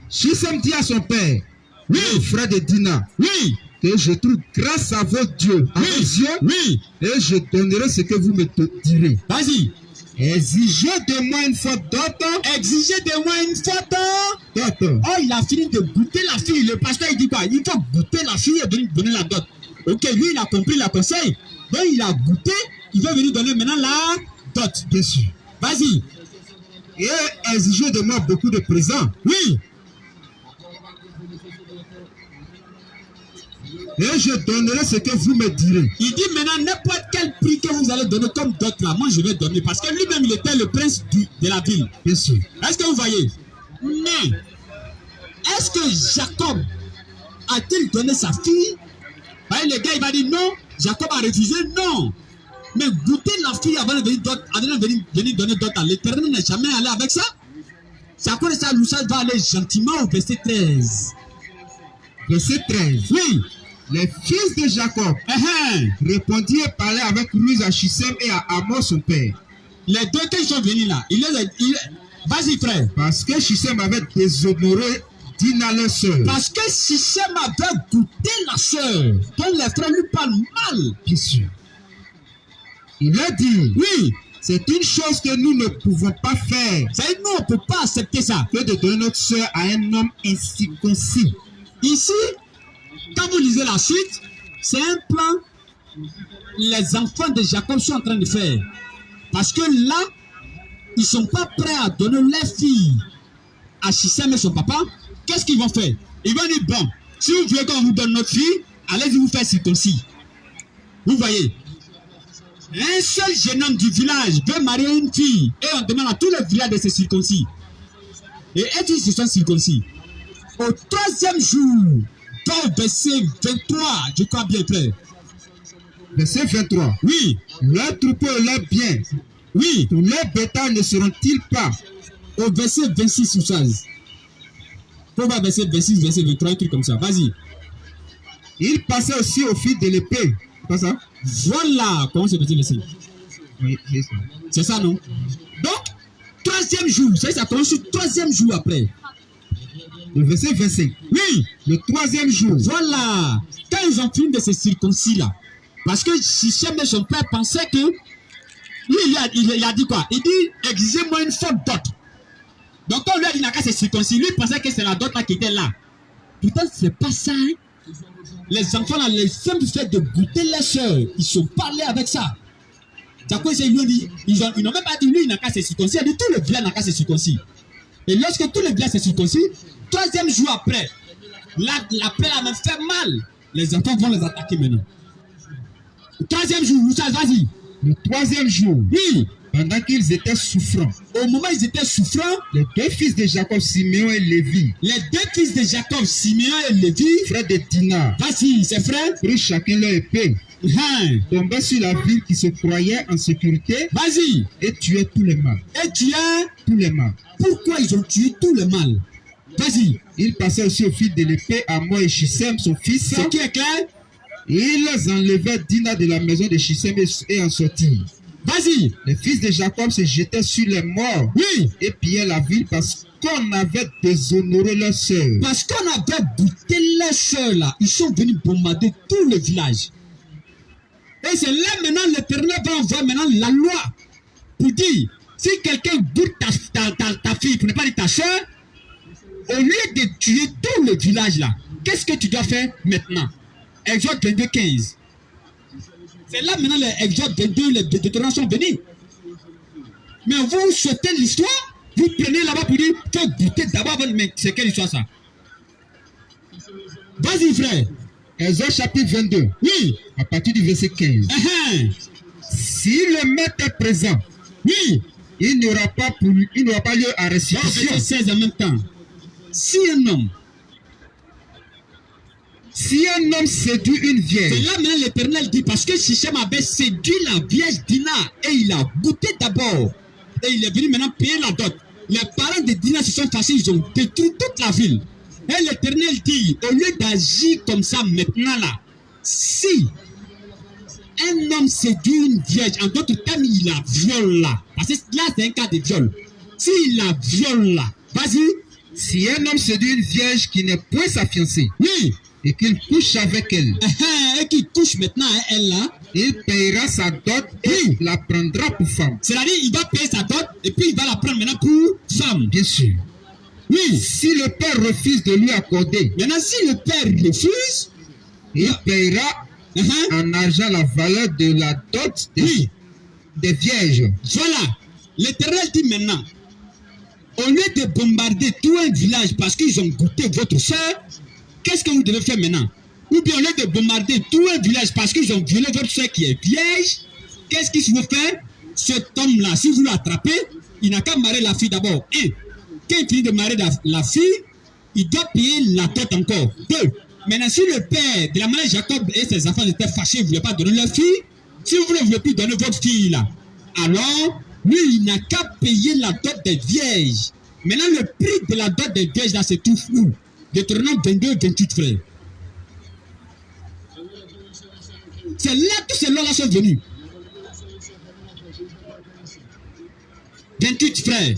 Shissem dit à son père, oui, au frère de Dina, oui, que je trouve grâce à vos dieux, à vos yeux, oui, et je donnerai ce que vous me direz. Vas-y. Exigez de moi une faute dot. Exigez de moi une faute dot. Oh, il a fini de goûter la fille. Le pasteur, il dit quoi? Il faut goûter la fille et venir donner la dot. Ok, lui, il a compris la conseil. Donc, il a goûté. Il veut venir donner maintenant la dot. Bien sûr. Vas-y. Et exigez de moi beaucoup de présents. Oui. Et je donnerai ce que vous me direz. Il dit maintenant n'importe quel prix que vous allez donner comme dot là, moi je vais donner. Parce que lui-même il était le prince de la ville. Bien sûr. Est-ce que vous voyez? Mais est-ce que Jacob a-t-il donné sa fille? Le gars il va dire non. Jacob a refusé, non. Mais goûter la fille avant de venir donner dot à l'Éternel n'est jamais allé avec ça. C'est à cause de ça, Loussa va aller gentiment au verset 13. Verset 13. Oui. Les fils de Jacob répondirent et parlaient avec ruse à Shissem et à Hamor son père. Les deux quand ils sont venus là, vas-y frère. Parce que Shissem avait déshonoré Dina leur soeur. Parce que Shissem avait goûté la soeur, dont les frères lui parlent mal. Bien sûr. Il a dit, oui, c'est une chose que nous ne pouvons pas faire. C'est nous, on ne peut pas accepter ça. Que de donner notre soeur à un homme incirconcis. Ici, quand vous lisez la suite, c'est un plan les enfants de Jacob sont en train de faire. Parce que là, ils ne sont pas prêts à donner leur fille à Shissem et son papa. Qu'est-ce qu'ils vont faire? Ils vont dire, bon, si vous voulez qu'on vous donne notre fille, allez-y vous faire circoncis. Vous voyez? Un seul jeune homme du village veut marier une fille et on demande à tous les villages de se circoncis. Et est-ce qu'ils se sont circoncis? Au troisième jour, dans le verset 23, je crois bien frère. Verset 23. Oui. Leurs troupeaux et leurs biens, oui, tous leurs bétails ne seront-ils pas? Au verset 26 ou 16. Faut voir verset 26, verset 23, un truc comme ça. Vas-y. Il passait aussi au fil de l'épée. C'est pas ça? Voilà comment c'est petit verset. Oui, c'est ça. C'est ça, non? Donc, troisième jour, ça commence le troisième jour après. Le verset 25. Oui. Le troisième jour. Voilà. Quand ils ont fini de se circoncis là, parce que Shichem et son père pensaient que lui, il a dit quoi? Il dit, exigez-moi une forte dot. Donc quand lui a dit n'a qu'à se circoncis, lui pensait que c'est la dot là qui était là. Pourtant, c'est pas ça. Hein? Les enfants là, les simples fait de goûter les soeurs, ils sont parlés avec ça. C'est à cause de lui, ils n'ont même pas dit lui, il n'a qu'à se circoncis. Il a dit tout le village n'a qu'à se circoncis. Et lorsque tout le village se circoncis, troisième jour après, la paix a même fait mal. Les enfants vont les attaquer maintenant. Troisième jour, Moussa, vas-y. Le troisième jour, oui, pendant qu'ils étaient souffrants, au moment où ils étaient souffrants, les deux fils de Jacob, Siméon et Lévi, les deux fils de Jacob, Siméon et Lévi, frères de Dina, vas-y, ses frères, prirent chacun leur épée, tombaient sur la ville qui se croyait en sécurité vas-y, et tuaient tous les mâles. et tu as, Tous les mâles. pourquoi ils ont tué tout le mal? Vas-y, Ils passaient aussi au fil de l'épée à moi et Shissem, son fils. ce qui est clair, Ils enlevèrent Dina de la maison de Shissem et en sortirent. vas-y, Les fils de Jacob se jetaient sur les morts oui, et pillaient la ville parce qu'on avait déshonoré leur sœur. parce qu'on avait buté les soeurs là, ils sont venus bombarder tout le village. Et c'est là maintenant l'Éternel va envoyer maintenant la loi pour dire, si quelqu'un bute ta fille, pour ne pas dire ta soeur, au lieu de tuer tout le village là, qu'est-ce que tu dois faire maintenant? Exode 22, 15. C'est là maintenant les Exode 22, les Deutéronomes sont venus. Mais vous sautez l'histoire, vous prenez là-bas pour dire, faut buter d'abord votre mec. C'est quelle histoire ça? Vas-y frère. Exode chapitre 22, Oui. à partir du verset 15. Si le maître est présent, Oui. il n'y aura pas lieu à Donc, restitution. verset 16 en même temps. Si un homme, Si un homme séduit une c'est vierge, là maintenant l'Éternel dit, parce que Sichem avait séduit la vierge Dina et il a goûté d'abord. Et il est venu maintenant payer la dot. Les parents de Dina se sont fâchés, ils ont détruit toute la ville. Et l'Éternel dit, au lieu d'agir comme ça maintenant là, si un homme séduit une vierge, en d'autres termes, il la viole là. Parce que là, c'est un cas de viol. S'il la viole là, vas-y. si un homme séduit une vierge qui n'est point sa fiancée Oui. et qu'il couche avec elle, Et qui touche maintenant à elle là, il payera sa dot et la prendra pour femme. c'est-à-dire il va payer sa dot et puis il va la prendre maintenant pour femme. Bien sûr. Oui. Si le père refuse de lui accorder, Maintenant, si le père refuse, il payera en argent la valeur de la dot oui, des vierges. voilà. L'Éternel dit maintenant, au lieu de bombarder tout un village parce qu'ils ont goûté votre soeur, qu'est-ce que vous devez faire maintenant? Ou bien au lieu de bombarder tout un village parce qu'ils ont violé votre soeur qui est vierge, qu'est-ce qu'il faut faire? Cet homme-là, si vous l'attrapez, il n'a qu'à marier la fille d'abord. Et quand il finit de marier la fille, il doit payer la dot encore. 2. Maintenant, si le père, de la manière Jacob et ses enfants étaient fâchés, ne voulaient pas donner leur fille, si vous ne voulez plus donner votre fille là, alors lui, il n'a qu'à payer la dot des vierges. Maintenant, le prix de la dot des vierges là, c'est tout flou. Deutéronome 22, 28 frères. C'est là que ces lois-là sont venues. 28 frères.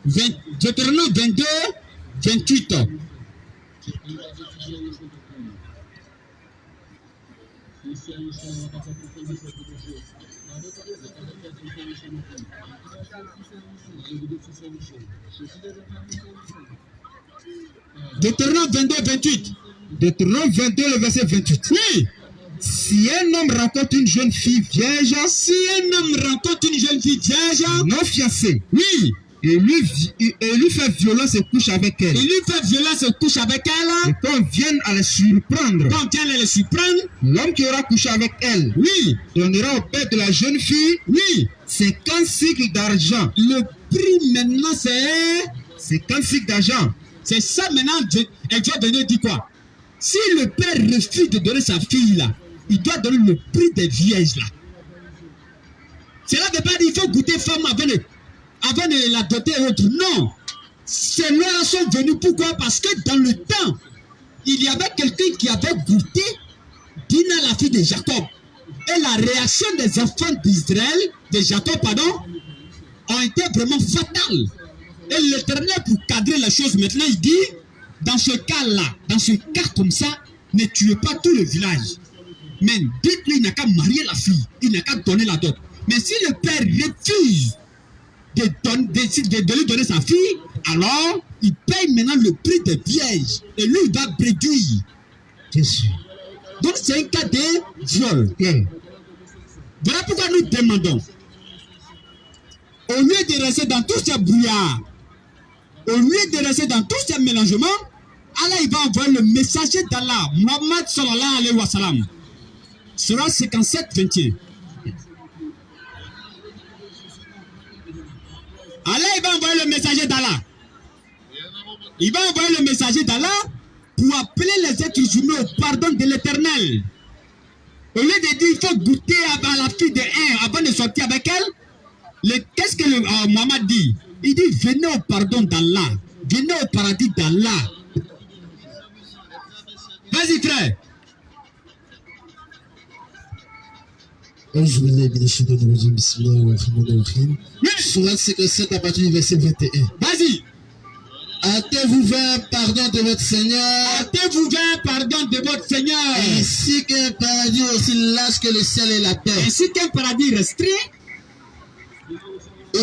Deutéronome 22, 28. Deutéronome 22, 28. Deutéronome 22, le verset 28. Oui. Si un homme rencontre une jeune fille vierge, Si un homme rencontre une jeune fille vierge, non fiancée, oui, et lui fait violence et couche avec elle, il lui fait violence et couche avec elle, et qu'on vienne à la surprendre, quand on vient les surprendre, l'homme qui aura couché avec elle oui, donnera au père de la jeune fille oui, 50 cycles d'argent. le prix maintenant c'est 50 cycles d'argent. c'est ça maintenant. Exode 22 dit quoi? Si le père refuse de donner sa fille là, il doit donner le prix des vierges là. Cela ne veut pas dire qu'il faut goûter femme avant de la doter et autres. Non. Ces lois sont venues pourquoi? Parce que dans le temps, il y avait quelqu'un qui avait goûté Dina, la fille de Jacob. Et la réaction des enfants d'Israël, de Jacob, pardon, ont été vraiment fatales. Et l'Éternel, pour cadrer les choses, maintenant, il dit, dans ce cas-là, dans ce cas comme ça, ne tuez pas tout le village. Mais dites-lui, il n'a qu'à marier la fille, il n'a qu'à donner la dot. Mais si le père refuse de lui donner sa fille, alors il paye maintenant le prix des vierges. Et lui, il va réduire. Jésus. Donc c'est un cas de viol. Bien. Voilà pourquoi nous demandons, au lieu de rester dans tous ces brouillards, au lieu de rester dans tous ces mélangements, Allah il va envoyer le messager d'Allah, Muhammad sallallahu alayhi wa sallam. Sera 57, 21. Allah, il va envoyer le messager d'Allah. Il va envoyer le messager d'Allah pour appeler les êtres humains au pardon de l'Éternel. Au lieu de dire il faut goûter à la fille de un avant de sortir avec elle, qu'est-ce que Mohammed dit? Il dit venez au pardon d'Allah. Venez au paradis d'Allah. Vas-y, frère. Surat 57 à partir du verset 21. Vas-y. Hâtez-vous vers un pardon de votre Seigneur. Hâtez-vous vers un pardon de votre Seigneur. Ainsi qu'un paradis aussi large que le ciel et la terre. Ainsi qu'un paradis restreint.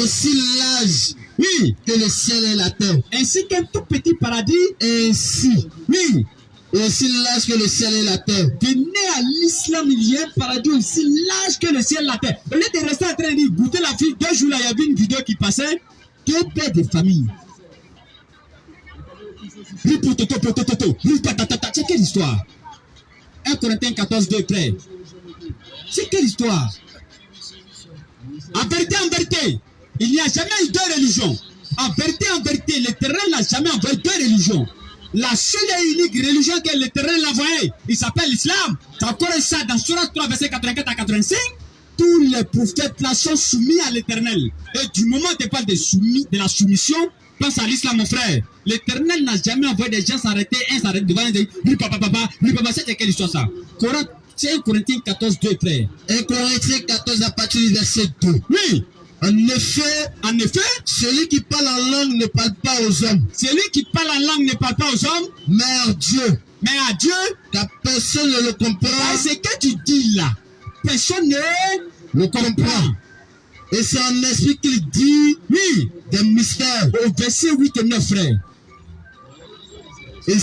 Aussi large, Oui. que le ciel et la terre. Ainsi qu'un tout petit paradis. Ainsi, Oui. aussi large que le ciel et la terre. Venez à l'islam, il y a un paradis aussi large que le ciel et la terre. Au lieu de rester en train de dire, goûter la fille, 2 jours là, il y avait une vidéo qui passait. 2 pères de famille. C'est quelle histoire? 1 Corinthiens 14, 2 frère. C'est quelle histoire? En vérité, il n'y a jamais eu 2 religions. En vérité, l'Éternel n'a jamais envoyé 2 religions. La seule et unique religion que l'Éternel a envoyée, il s'appelle l'islam. C'est encore ça dans Surah 3, verset 84 à 85. Tous les prophètes là sont soumis à l'Éternel. Et du moment où tu parles de la soumission, pense à l'islam, mon frère. L'Éternel n'a jamais envoyé des gens s'arrêter, s'arrête devant un dire, lui papa, c'est quelle histoire ça? C'est 1 Corinthiens 14, 2 frère. 1 Corinthiens 14 à partir du verset 2. Oui. En effet, celui qui parle en langue ne parle pas aux hommes. Celui qui parle en langue ne parle pas aux hommes, mais à Dieu. mais à Dieu. Car personne ne le comprend. Ce que tu dis là, personne ne Le comprend. Et c'est en esprit qu'il dit, oui, des mystères. au verset 8 et 9, frère. Et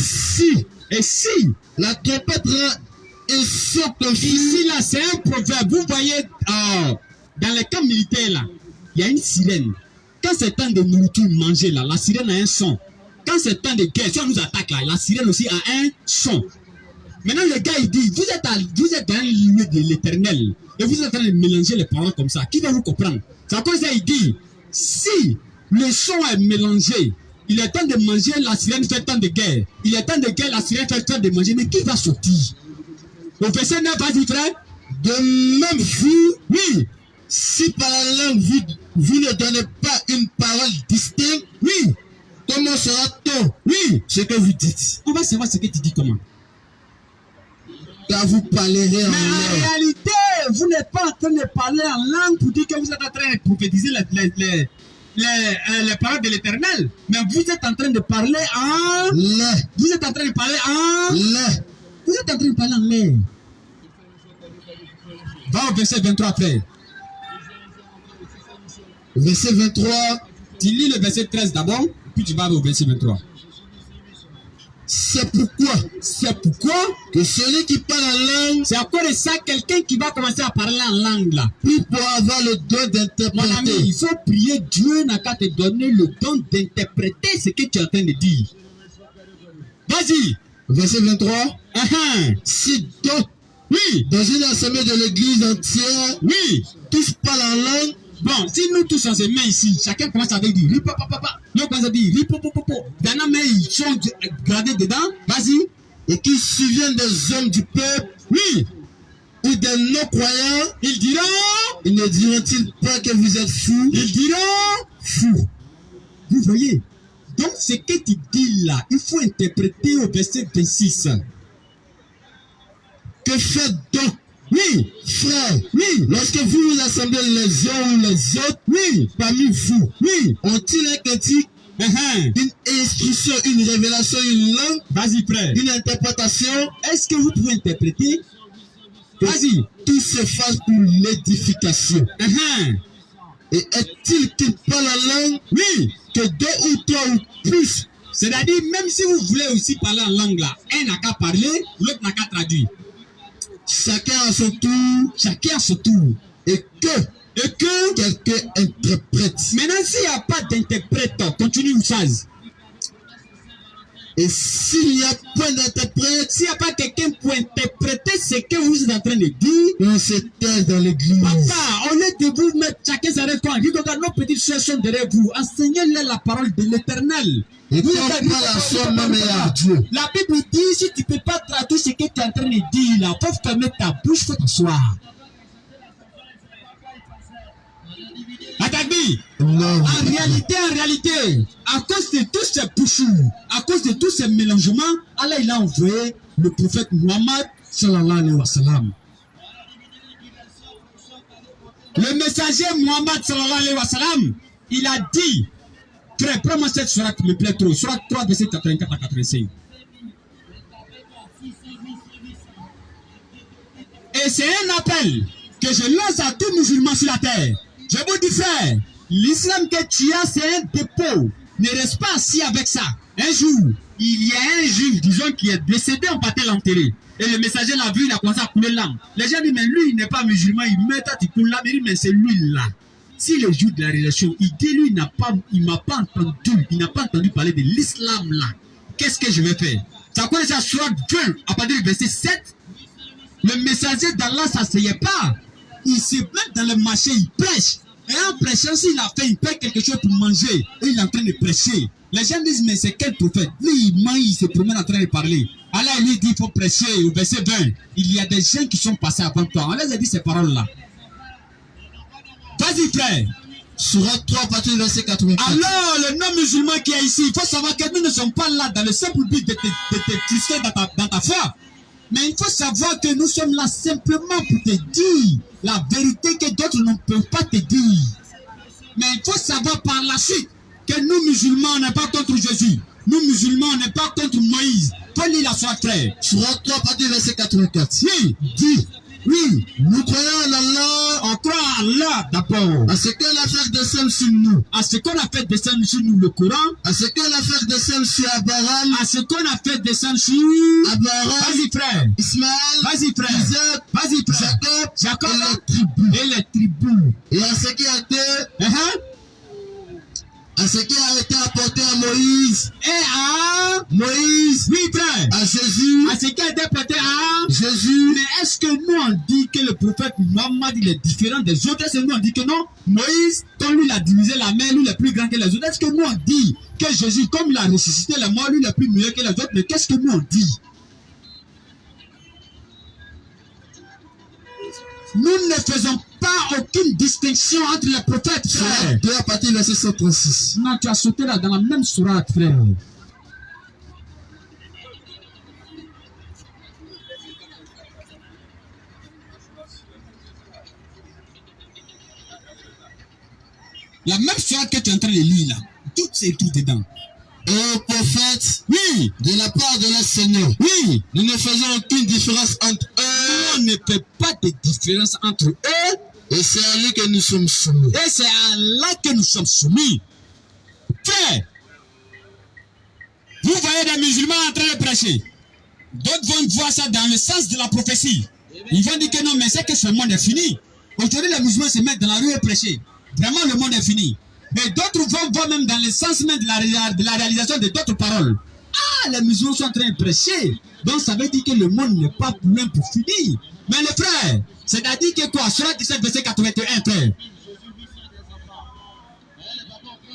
si la trompette rend un son confus, Ici, là, c'est un proverbe. Vous voyez, dans les camps militaires, là, il y a une sirène. Quand c'est temps de nourriture, manger, là, la sirène a un son. Quand c'est temps de guerre, si on nous attaque, là, la sirène aussi a un son. Maintenant, le gars, il dit, vous êtes dans le lieu de l'Éternel. Et vous êtes en train de mélanger les paroles comme ça. Qui va vous comprendre? C'est à cause de ça, il dit, si le son est mélangé, il est temps de manger, la sirène fait temps de guerre. Il est temps de guerre, la sirène fait temps de manger. Mais qui va sortir? Au verset 9, vas-y, frère. de même vous, Oui, si par la langue vous ne donnez pas une parole distincte, oui, comment sera-t-on oui. ce que vous dites? On va savoir ce que tu dis comment. Car vous parlerez en Mais en langue. réalité, vous n'êtes pas en train de parler en langue pour dire que vous êtes en train de prophétiser les paroles de l'Éternel. Mais vous êtes en train de parler en... Vous êtes en train de parler en... Vous êtes en train de parler en l'air. Va au verset 23, frère. Verset 23. Tu lis le verset 13 d'abord, puis tu vas au verset 23. C'est pourquoi que celui qui parle en langue, C'est à cause de ça, quelqu'un qui va commencer à parler en langue là. puis pour avoir le don Mon ami, d'interpréter. il faut prier. Dieu n'a qu'à te donner le don d'interpréter ce que tu es en train de dire. Vas-y. Verset 23. Si donc, Oui, dans une assemblée de l'église entière, oui. tous parlent en langue, Bon, si nous tous on se met ici, chacun commence à dire ripapapapa. Nous commence à dire ripopopopo. Dans mais ils sont gradés dedans. Vas-y. et qu'ils souviennent des hommes du peuple, Oui. ou des non-croyants, Ils diront. ils ne diront-ils pas que vous êtes fous? Ils diront. Fous. Vous voyez. Donc ce que tu dis là, il faut interpréter au verset 26. Que faites donc, Oui. frères, Oui. lorsque vous vous assemblez les uns ou les autres, Oui. parmi vous, Oui. ont-ils un cantique, une instruction, une révélation, une langue, Vas-y, frère. une interprétation? Est-ce que vous pouvez interpréter? Vas-y. Tout se fasse pour l'édification. Et est-il qu'il parle en langue, Oui. que 2 ou 3 ou plus, C'est-à-dire, même si vous voulez aussi parler en langue là, un n'a qu'à parler, l'autre n'a qu'à traduire. chacun à son tour, Chacun à son tour. et que quelqu'un interprète? Maintenant, s'il n'y a pas d'interprète, continue une phase. Et s'il n'y a point d'interprète, s'il n'y a pas quelqu'un pour interpréter ce que vous êtes en train de dire, on se tait dans l'église. papa, au lieu de vous mettre chacun s'arrête toi, dites regarde nos petites soeurs sont derrière vous, enseignez-leur la parole de l'Éternel. Et quand pas la somme même à Dieu. La Bible dit, si tu ne peux pas traduire ce que tu es en train de dire là, faut fermer ta bouche, faut t'asseoir. Atagbi, Non. en réalité, à cause de tous ces bouchons, à cause de tous ces mélangements, Allah il a envoyé le prophète Muhammad sallallahu alayhi wa sallam. Le messager Muhammad sallallahu alayhi wa sallam, il a dit, frère, prends-moi cette sourate qui me plaît trop, sourate 3, verset 84 à 85. Et c'est un appel que je lance à tous musulmans sur la terre. Je vous dis, frère, l'islam que tu as, c'est un dépôt. Ne reste pas assis avec ça. Un jour, il y a un juif, disons, qui est décédé, on partait l'enterrer. Et le messager l'a vu, il a commencé à couler l'âme. Les gens disent, mais lui, il n'est pas musulman, il met à couler l'âme. Il dit, mais c'est lui là. Si le jour de la relation, il dit, lui, il m'a pas entendu, il n'a pas entendu parler de l'islam là. Qu'est-ce que je vais faire? Ça connaît ça, sourate 20, à partir du verset 7. Le messager d'Allah, ça ne s'asseyait pas. Il se met dans le marché, il prêche. Et en prêchant, s'il a fait, il paie quelque chose pour manger. Et il est en train de prêcher. Les gens disent, mais c'est quel prophète? Lui, il mange, il se promène en train de parler. Allah lui dit, il faut prêcher. Au verset 20, il y a des gens qui sont passés avant toi. On les a dit ces paroles-là. Vas-y, frère. Surat 3, partir du verset 84. Alors, le non-musulman qui est ici, il faut savoir que nous ne sommes pas là dans le simple but de te frister dans ta foi. Mais il faut savoir que nous sommes là simplement pour te dire la vérité que d'autres ne peuvent pas te dire. Mais il faut savoir par la suite que nous musulmans, on n'est pas contre Jésus. Nous musulmans, on n'est pas contre Moïse. Faut lire la sourate, frère. Surat 3, partir du verset 84. Oui, Dit, oui, nous croyons en Allah, on croit à Allah d'abord. à ce que l'affaire descende sur nous, À ce qu'on a fait descendre sur nous le Coran, à ce que l'affaire descende sur Abraham, à ce qu'on a fait descendre sur... Abraham, Vas-y, frère. Ismaël, Vas-y, frère. Isaac, Vas-y, frère. Jacob, Jacob et les tribus. et les tribus. Et à ce qui a été, Uh-huh. à ce qui a été apporté à Moïse, Et à... Moïse, Oui, frère. à Jésus, À ce qui a été prêté à... Jésus, Mais est-ce que nous on dit que le prophète Mohammed il est différent des autres? Est-ce que nous on dit que non? Moïse, quand lui il a divisé la mer, lui il est plus grand que les autres. Est-ce que nous on dit que Jésus, comme il a ressuscité les morts, lui il est plus meilleur que les autres? Mais qu'est-ce que nous on dit? Nous ne faisons pas aucune distinction entre les prophètes, frère. Surat 2, à partir du verset 136. Non, tu as sauté là dans la même sourate, frère. La même sourate que tu es en train de lire là, tout c'est tout dedans. Ô prophète, Oui, de la part de notre Seigneur, oui. nous ne faisons aucune différence entre eux, On ne fait pas de différence entre eux et c'est à lui que nous sommes soumis. et c'est à Allah que nous sommes soumis. Frère, vous voyez des musulmans en train de prêcher. D'autres vont voir ça dans le sens de la prophétie. Ils vont dire que non, mais c'est que ce monde est fini. Aujourd'hui, les musulmans se mettent dans la rue et prêcher. Vraiment, le monde est fini. Mais d'autres vont voir même dans le sens même de la réalisation de d'autres paroles. Ah, les musulmans sont en train de prêcher. Donc, ça veut dire que le monde n'est pas loin pour finir. Mais les frères, c'est-à-dire que quoi? Surat 17, verset 81, frère.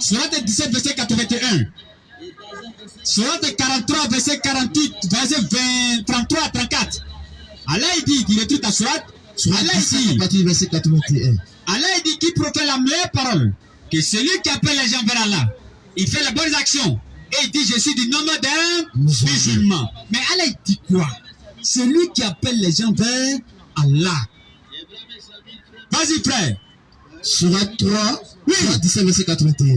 Surat 17, verset 81. Surat 43, verset 48, verset 20, 33 à 34. Allah il dit, il écrit ta surat. Surat Allah 17, il à dit, partir du verset 81. Allah il dit qu'il profère la meilleure parole. Que celui qui appelle les gens vers Allah, il fait les bonnes actions. Et il dit, je suis du nombre d'un musulman. Mais Allah il dit quoi? Celui qui appelle les gens vers Allah. Vas-y, frère. Surat 3, Oui. Surat 17, verset 81.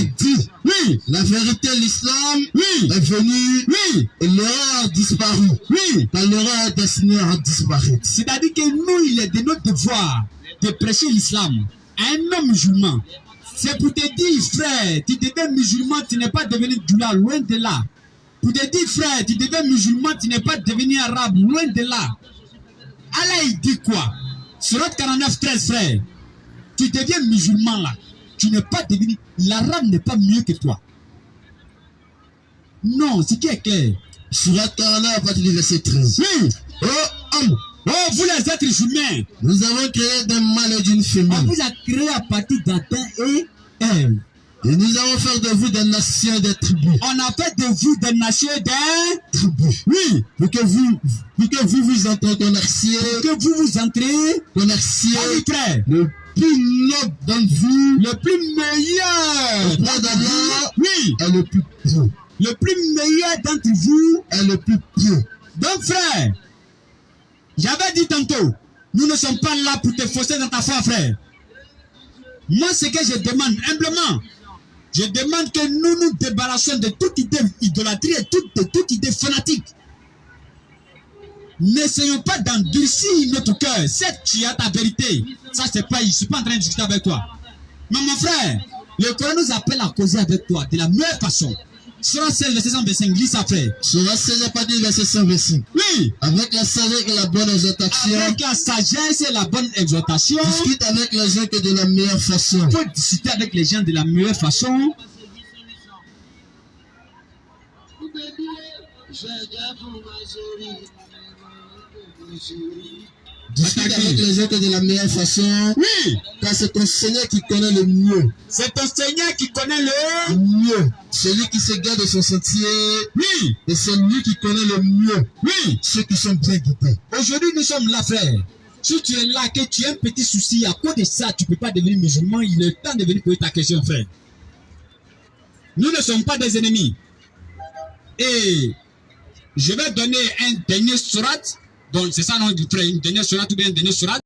Et dit, Oui, la vérité, l'islam oui, est venu oui, et l'erreur a disparu. oui. Quand l'erreur est destinée à disparaître. C'est-à-dire que nous, il est de notre devoir de prêcher l'islam à un homme musulman. C'est pour te dire, frère, tu deviens musulman, tu n'es pas devenu doula, loin de là. Pour te dire, frère, tu deviens musulman, tu n'es pas devenu arabe, loin de là. Allah, il dit quoi? Surat 49, 13, frère. Tu deviens musulman là. Tu n'es pas devenu... L'arabe n'est pas mieux que toi. Non, ce qui est clair. Surat 49 à partir du verset 13. Oui. Oh homme, Oh, vous les êtres humains, nous avons créé d'un mâle et d'une on femelle. vous a créé à partir d'Adam et Ève. Et nous allons faire de vous des nations et des tribus. On a fait de vous des nations et des Tribus. oui, Pour que vous entrez commercier, que vous vous entrez commercier, avec frère. le plus noble d'entre vous, Le plus meilleur auprès d'Allah, oui, est le plus pieux. le plus meilleur d'entre vous. Est le plus pieux. Donc frère, j'avais dit tantôt, nous ne sommes pas là pour te fausser dans ta foi, frère. Moi, ce que je demande humblement, je demande que nous nous débarrassions de toute idée idolâtrie et de toute idée fanatique. N'essayons pas d'endurcir notre cœur. Certes, tu as ta vérité. Ça, c'est pas, je ne suis pas en train de discuter avec toi. Mais mon frère, le Coran nous appelle à causer avec toi de la meilleure façon. Surah 16, verset 125, lis ça, frère. Surat 16 à partir du verset 125. Oui, Avec la sagesse et la bonne exhortation, avec la sagesse et la bonne exhortation, discute avec les gens que de la meilleure façon. il faut discuter avec les gens de la meilleure façon. Discute avec les gens que de la meilleure façon. Oui, Car c'est ton Seigneur qui connaît le mieux. c'est ton Seigneur qui connaît le... Mieux. Celui qui se garde de son sentier. Oui, Et c'est lui qui connaît le mieux. oui. Ceux qui sont bien guidés. Aujourd'hui, nous sommes là, frère. Si tu es là, que tu as un petit souci, à cause de ça, tu ne peux pas devenir musulman, il est temps de venir poser ta question, frère. Nous ne sommes pas des ennemis. Et je vais donner un dernier surat. Donc, c'est ça, non, frère, une dernière surat ou bien un dernier surat.